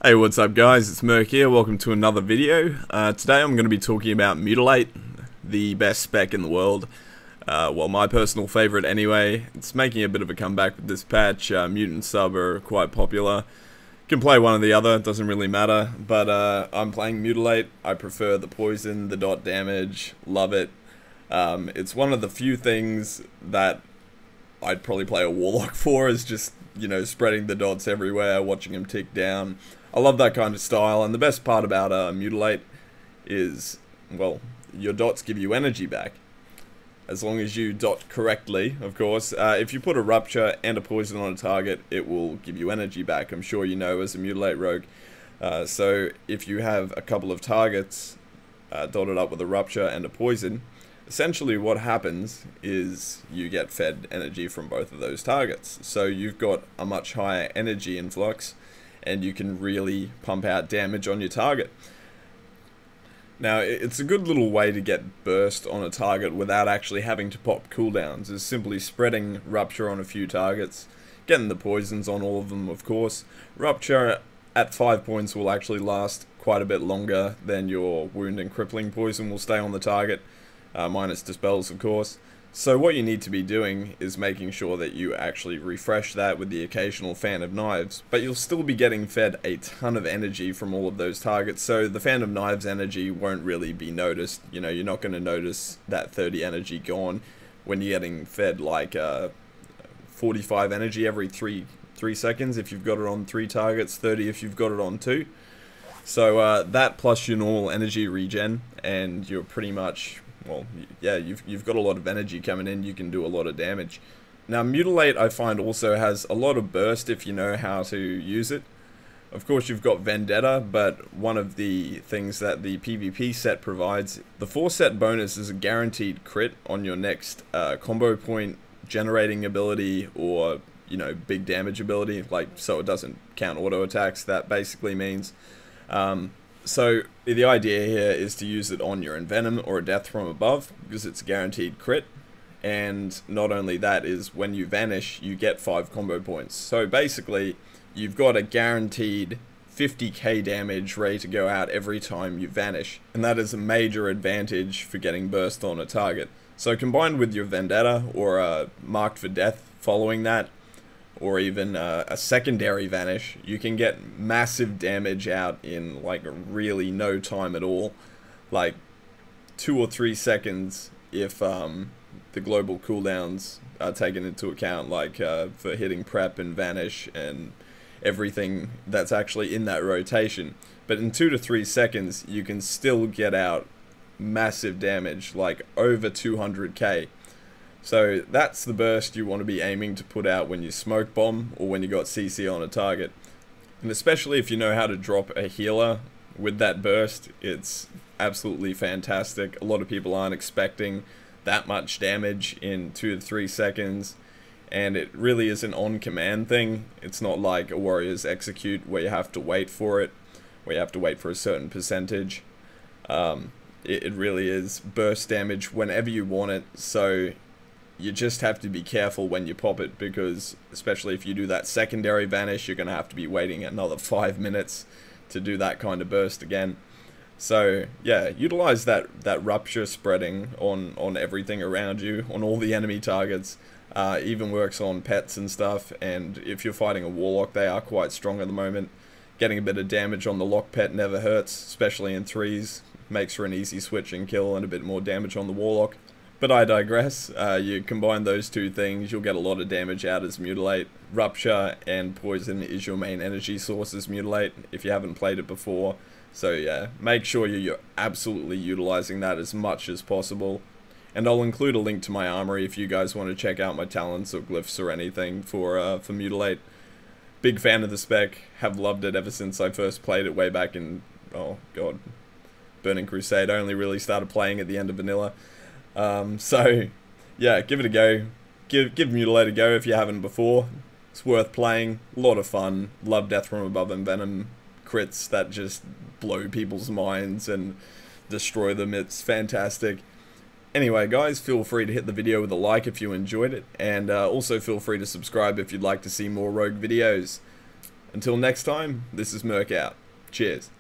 Hey, what's up guys, it's Merc here, welcome to another video. Today I'm going to be talking about Mutilate, the best spec in the world. Well, my personal favourite anyway. It's making a bit of a comeback with this patch. Mutant sub are quite popular. Can play one or the other, doesn't really matter. But I'm playing Mutilate. I prefer the poison, the dot damage, love it. It's one of the few things that I'd probably play a Warlock for, is just, you know, spreading the dots everywhere, watching them tick down. I love that kind of style, and the best part about Mutilate is, well, your dots give you energy back. As long as you dot correctly, of course. If you put a Rupture and a Poison on a target, it will give you energy back, I'm sure you know as a Mutilate rogue. So if you have a couple of targets dotted up with a Rupture and a Poison, essentially what happens is you get fed energy from both of those targets. So you've got a much higher energy influx, and you can really pump out damage on your target. Now, it's a good little way to get burst on a target without actually having to pop cooldowns, is simply spreading Rupture on a few targets, getting the poisons on all of them, of course. Rupture at 5 points will actually last quite a bit longer than your wound and crippling poison will stay on the target, minus dispels, of course. So what you need to be doing is making sure that you actually refresh that with the occasional Fan of Knives, but you'll still be getting fed a ton of energy from all of those targets, so the Fan of Knives energy won't really be noticed. You know, you're not going to notice that 30 energy gone when you're getting fed like 45 energy every 3 seconds if you've got it on 3 targets, 30 if you've got it on 2. So that plus your normal energy regen, and you're pretty much, well, yeah, you've got a lot of energy coming in, you can do a lot of damage. Now, Mutilate, I find, also has a lot of burst if you know how to use it. Of course, you've got Vendetta, but one of the things that the PvP set provides, the 4-set bonus is a guaranteed crit on your next combo point generating ability, or, you know, big damage ability, like, so it doesn't count auto attacks. That basically means so the idea here is to use it on your Envenom or a Death from Above, because it's a guaranteed crit, and not only that, is when you vanish you get 5 combo points. So basically you've got a guaranteed 50k damage ready to go out every time you vanish, and that is a major advantage for getting burst on a target. So combined with your Vendetta or Marked for Death following that, or even a secondary vanish, you can get massive damage out in like really no time at all, like 2 or 3 seconds if the global cooldowns are taken into account, like for hitting prep and vanish and everything that's actually in that rotation. But in 2 to 3 seconds you can still get out massive damage, like over 200k. So that's the burst you want to be aiming to put out when you smoke bomb or when you got CC on a target. And especially if you know how to drop a healer with that burst, it's absolutely fantastic. A lot of people aren't expecting that much damage in 2 to 3 seconds, and it really is an on-command thing. It's not like a Warrior's Execute where you have to wait for it, where you have to wait for a certain percentage. It really is burst damage whenever you want it, so you just have to be careful when you pop it, because especially if you do that secondary vanish, you're going to have to be waiting another 5 minutes to do that kind of burst again. So yeah, utilize that Rupture spreading on everything around you, on all the enemy targets. Even works on pets and stuff, and if you're fighting a Warlock, they are quite strong at the moment. Getting a bit of damage on the lock pet never hurts, especially in 3s. Makes for an easy switch and kill and a bit more damage on the Warlock. But I digress. You combine those two things, you'll get a lot of damage out as Mutilate. Rupture and Poison is your main energy source as Mutilate, if you haven't played it before. So yeah, make sure you're absolutely utilizing that as much as possible. And I'll include a link to my armory if you guys want to check out my talents or glyphs or anything for Mutilate. Big fan of the spec, have loved it ever since I first played it way back in, oh god, Burning Crusade. I only really started playing at the end of vanilla. So yeah, give it a go. Give Mutilate a go if you haven't before. It's worth playing, a lot of fun. Love Death from Above and Venom crits that just blow people's minds and destroy them. It's fantastic. Anyway guys, feel free to hit the video with a like if you enjoyed it, and also feel free to subscribe if you'd like to see more Rogue videos. Until next time, this is Merc Out. Cheers.